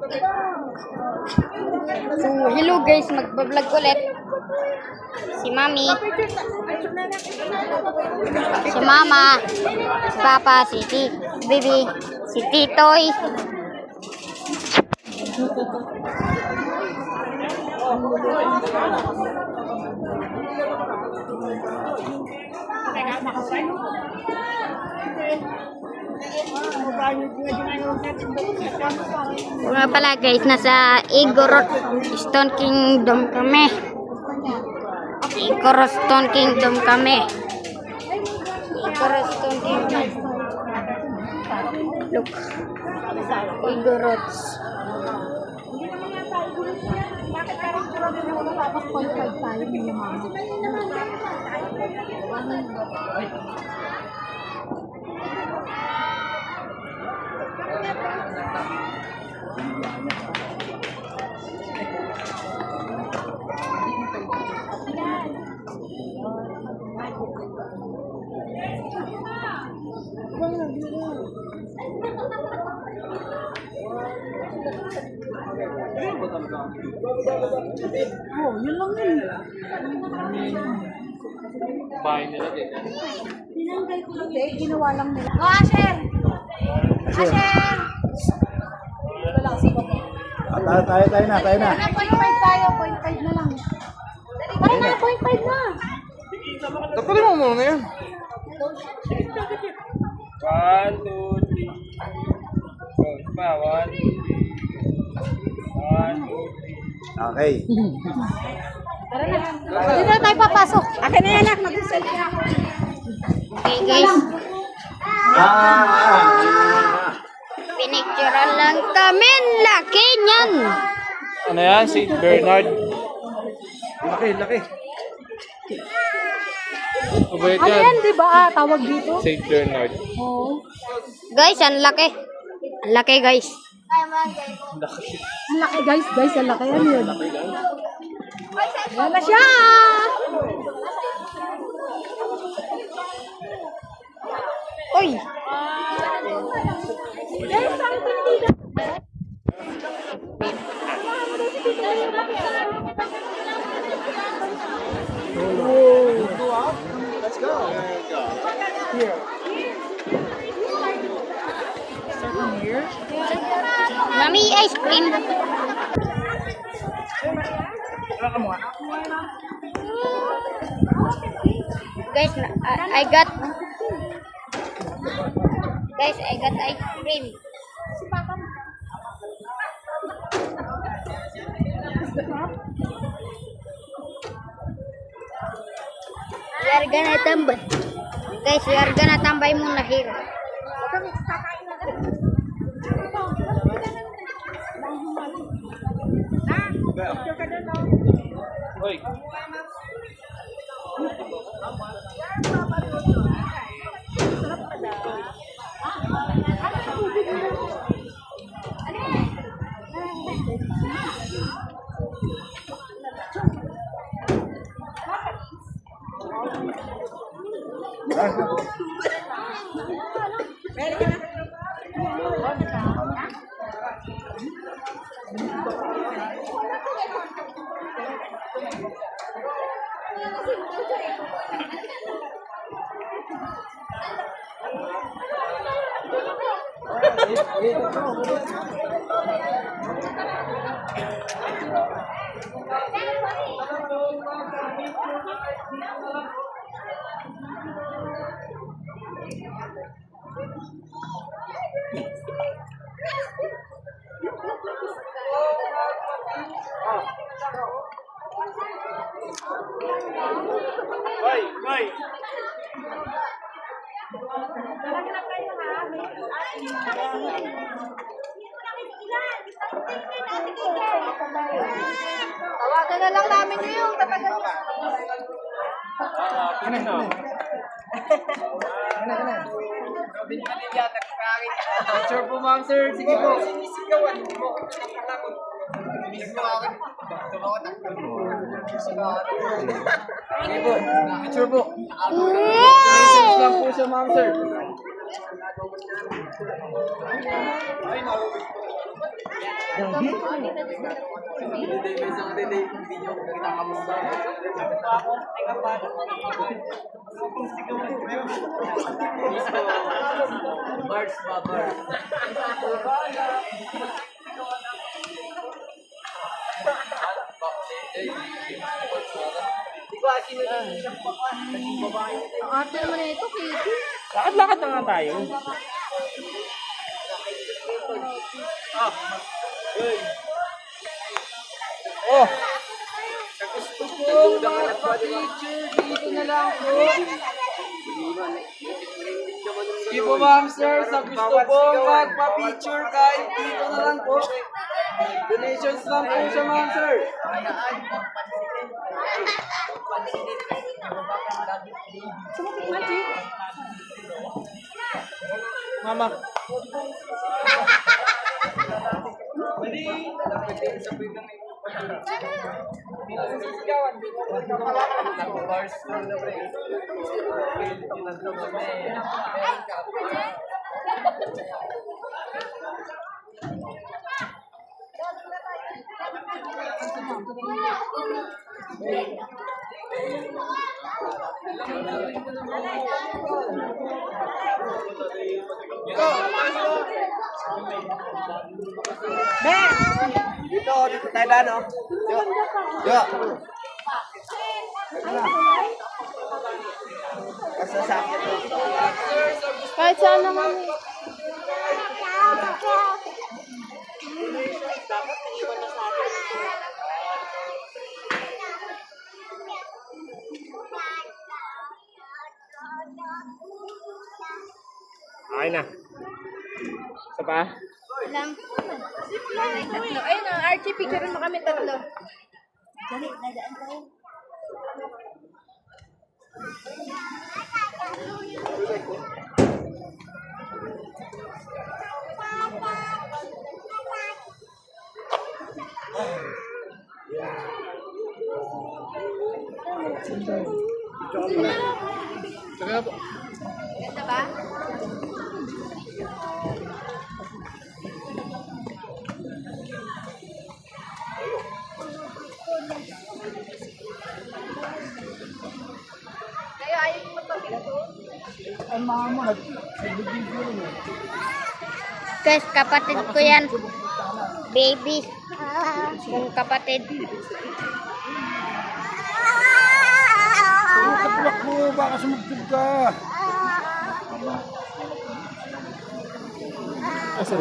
So, hello guys, magbablog ulit. Si Mami. Si Mama. Si Papa. Si Baby. Si Titoy. Nga pala guys, nasa Igorot Stone Kingdom kami. Igorot Stone Kingdom kami. Igorot Stone Kingdom. Look. Igorot. Bakit parang turang na wala tapos qualified tayo ng mga oh, yun lang yun. Bahay nila din. Tinanggal ko lang eh, ginawa lang nila. Oh, Asher! Asher! Wala kasi ko. Tayo na. 0.5 tayo, 0.5 na lang. Para na, 0.5 na. Tapunin mo muna yan. 1, 2, 3. Go, pa. 1, 2, 3. 1, 2, 3. Okay. Tara na. Dito na tayo papasok. Akin na yan, anak. Mag-selfie ako. Okay guys. Pinicturean lang kami. Laki niyan. Ano yan? St. Bernard. Laki. Mabait Ano yan. yan, di ba? Tawag dito. St. Bernard. Oo. Guys, ang laki. Ang laki guys. Ang laki, guys. Guys, ang laki. Ano yun? Yan na siya! Uy. Let's go. Here. Mami, ice cream. Guys, I got ice cream. We are gonna tambay. Guys, we are gonna tambay muna here. Hoy. Hoy. Tawagan na lang namin yung tatagal na. Picture po, ma'am, sir. Sige po. Sige po. Picture po. Message lang po siya, ma'am, sir. Delay, may isang delay. Hindi nyo kinakamusta. Bars ba, bars? Ang arte naman na ito, Katie. Lakad-lakad na nga tayo. Oh! Dito na lang po. Sige po ma'am sir, sa gusto po magpa-picture kahit dito na lang po. Donations lang po siya ma'am sir. Mama. Dito tayo daan oh. Yo. Kasasakit to. Kahit saan naman eh. Okay na. Isa pa? Lang. Ayun na, Archie, picture mo kami tatlo. Ganda ba? Kaya ayaw mo magpapito? Guys, kapatid ko yan. Baby. Kung kapatid. Tulak mo, baka sumugtog ka. Sarap.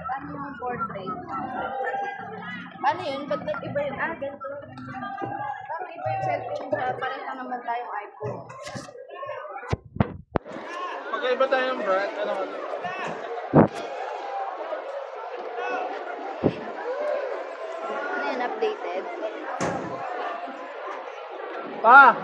Paano yung portrait? Paano yun? Ba't iba yun? Ah, ganito. Parang iba yung cellphone sa parang lang naman tayong iPhone. Magkaiba tayo ng brand. Ano ka? Ano yun? Updated? Pa!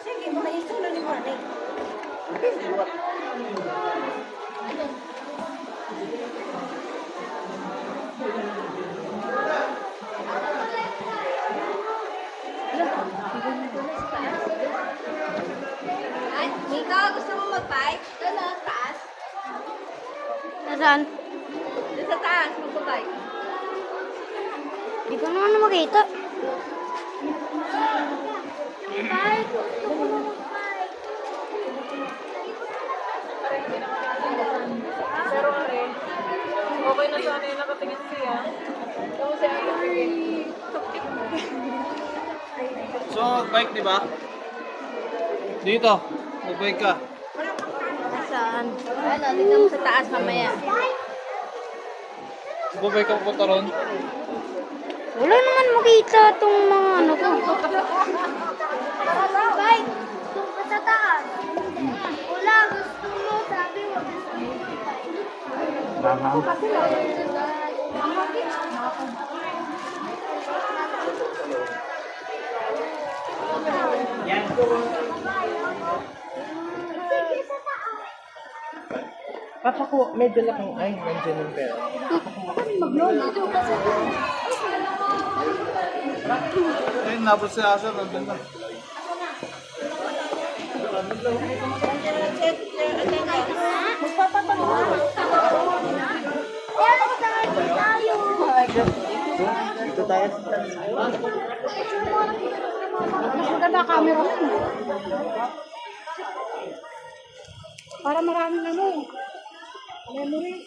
Sige, mga isulo ni Mane. Ay, Mika, gusto mo mag-bike? Doon na, taas. Nasaan? Doon sa taas, mag-bike. Hindi ko naman makita. Okay na sana yung nakatingin siya. Tapos siya yung nakatingin. So, bike, di ba? Dito. Mag-bike ka. Saan? Ano, tingnan mo sa taas mamaya. Mag-bike ka pupunta ron. Wala naman makita itong mga ano ko. Bye! Doon ka sa taas. Wala, gusto mo. Sabi mo, gusto mo. Papa ko, may dala kang ay, nandiyan yung pera. Ayun, nabot si Asher. Nandun na. Dito tayo. Maganda camera mo. Para maraming ano. Memory.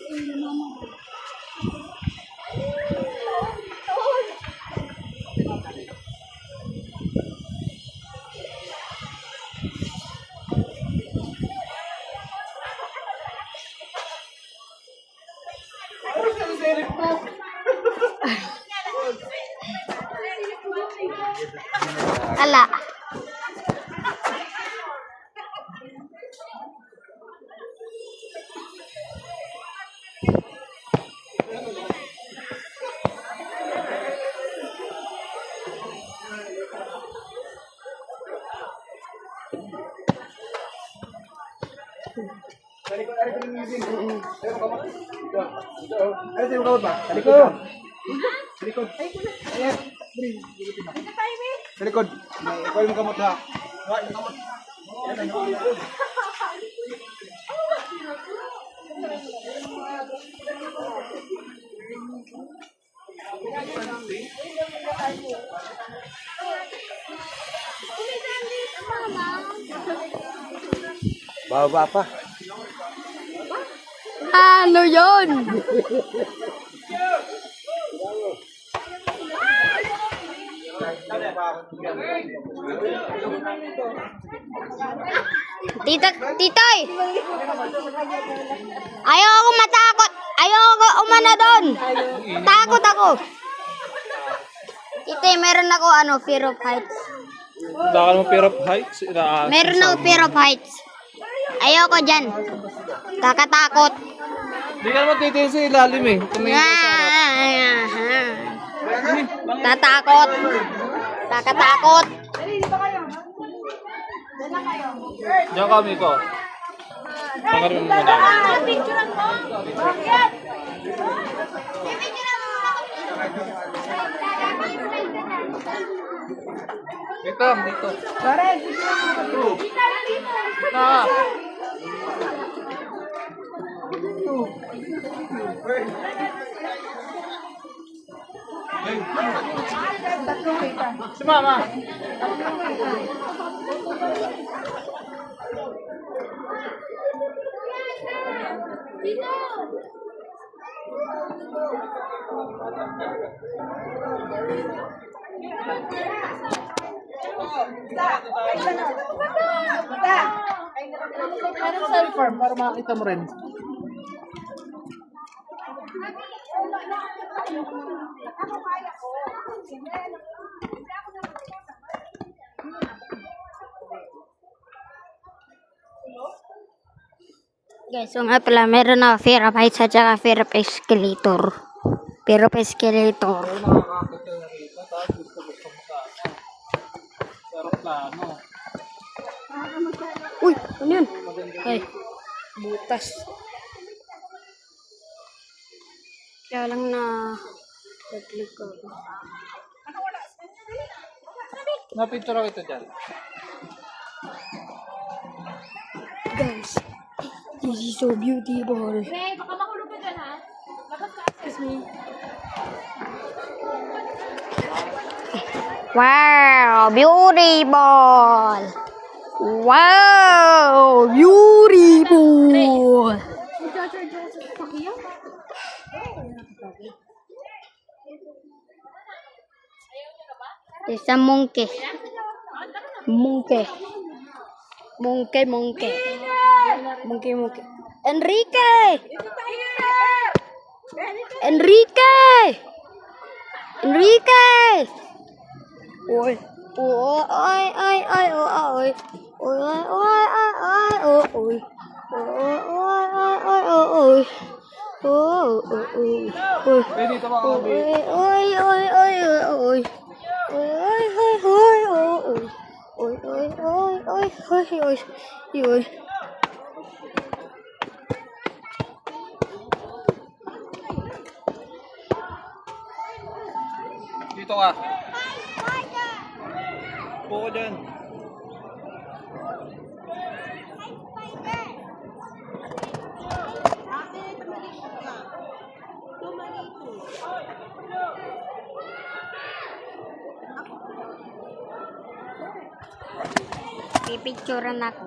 Ala. Ay, sino ka ba? Sa likod. Sa likod. Ayan. Sa likod. Ikaw yung kamot ha. Yung kamot. Baba pa. Ano yun? Titoy! Ayoko matakot! Ayoko umano doon! Takot ako! Titoy, meron ako fear of heights. Wala ka naman fear of heights. Meron ako fear of heights. Ayoko dyan. Kakatakot. Hindi ka naman titiin sa ilalim eh. Tumingin ka sa harap. Tatakot. Kakatakot. Diyan kami ko. Pangarin mo muna. Picturean mo. Bakit? Dito, dito. Na. Si Mama. Para makita mo rin. Guys, so nga pala, meron ako fear of heights at saka fear of escalator. Fear of escalator. Nakakakit ka na rito. Tapos gusto mo ka. Pero plano. Uy, ano yun? Ay, butas. Kaya lang na nag-click ko. Napicture ako ito dyan. Guys, this is so beautiful. Hey, baka makulog ka dyan, ha? Labas ka. Excuse me. Wow, beautiful. Wow, beautiful. Joseph Pakiyaw? Isa monkey. Monkey. Monkey, monkey. Monkey, monkey. Enrique! Enrique! Enrique! Oi. Oi, oi, oi, oi, oi. Oi, oi, oi, oi, oi, oi. Oi, oi, oi, oi, oi. Oi, oi, oi. Eh, dito mga kabi. Oi, oi, oi, oi, oi. Oi, oi, oi, oi. Oi, oi, oi, oi, oi, oi. Oi. Dito ka. Upo ko dyan. Pipicturean ako.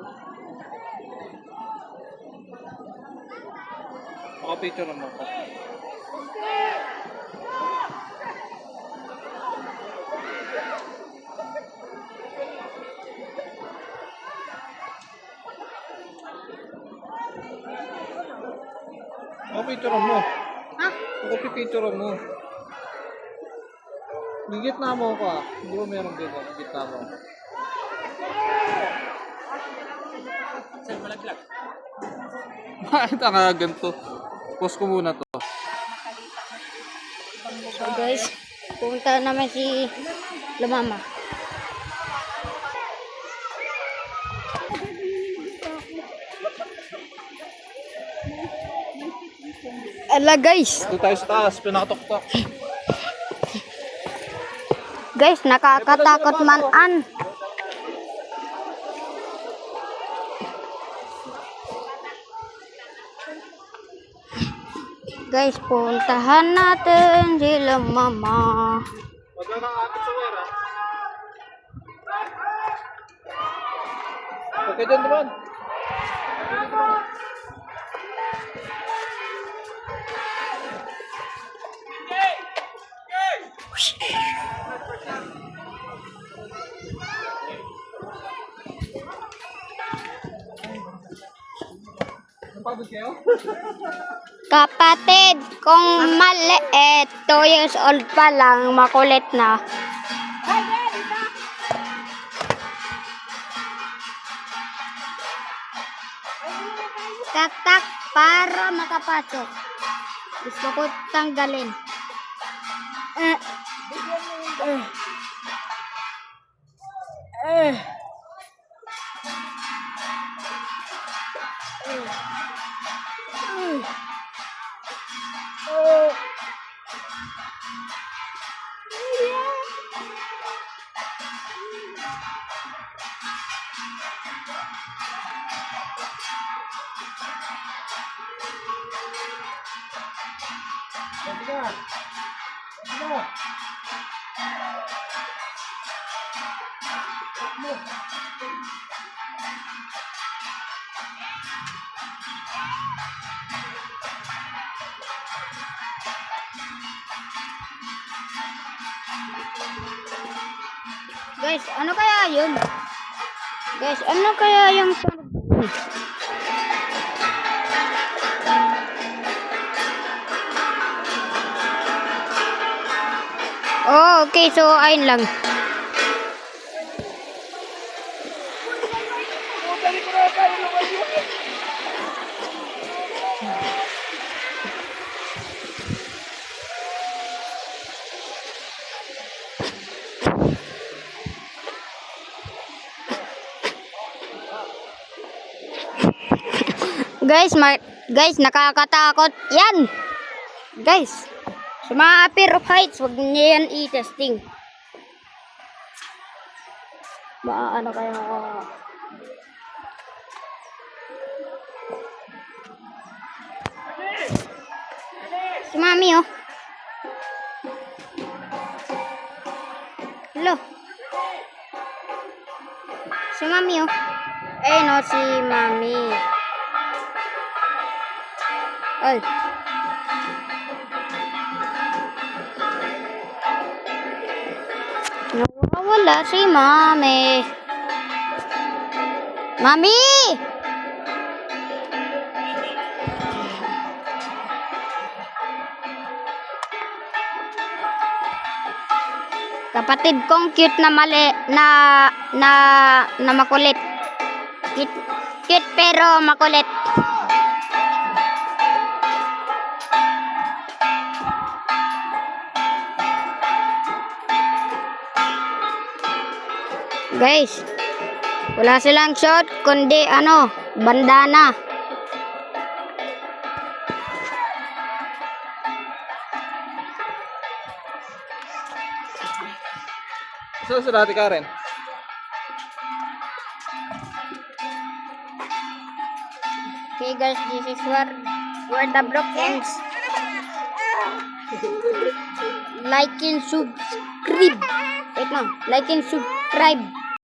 Picture mo ko. Picture mo. Ha? Picture mo. Gigit na mo ka. Hindi mo meron dito. Gigit na mo. Saan malaglag? Bakit ang ganito? Post ko muna to. So guys, pumunta naman si Lumama. Ala guys, Ito tayo sa taas. Pinakatok-tok. guys nakakatakot man-an. Guys, puntahan natin sila mama. Wag na nang akit sa wera. Okay dyan naman. Napagod kayo? Kapatid, kung maliit, 2 years old pa lang, makulit na. Tak-tak para makapasok. Gusto ko tanggalin. Guys, ano kaya yun? Guys, ano kaya yung Oh, okay. So, ayun lang. Guys, nakakatakot yan. Guys, sa mga fear of heights, wag niyo yan i-testing. Ano kaya si Mami, oh. Hello. Si Mami, oh. Eh, no, si Mami. Ay. wala si Mami. Mami! Kapatid kong cute na mali na makulit. Cute pero makulit. Guys, wala silang shot kundi bandana. So, Ate Karen. Okay guys, this is where the block ends. Like and subscribe. Wait lang, like and subscribe.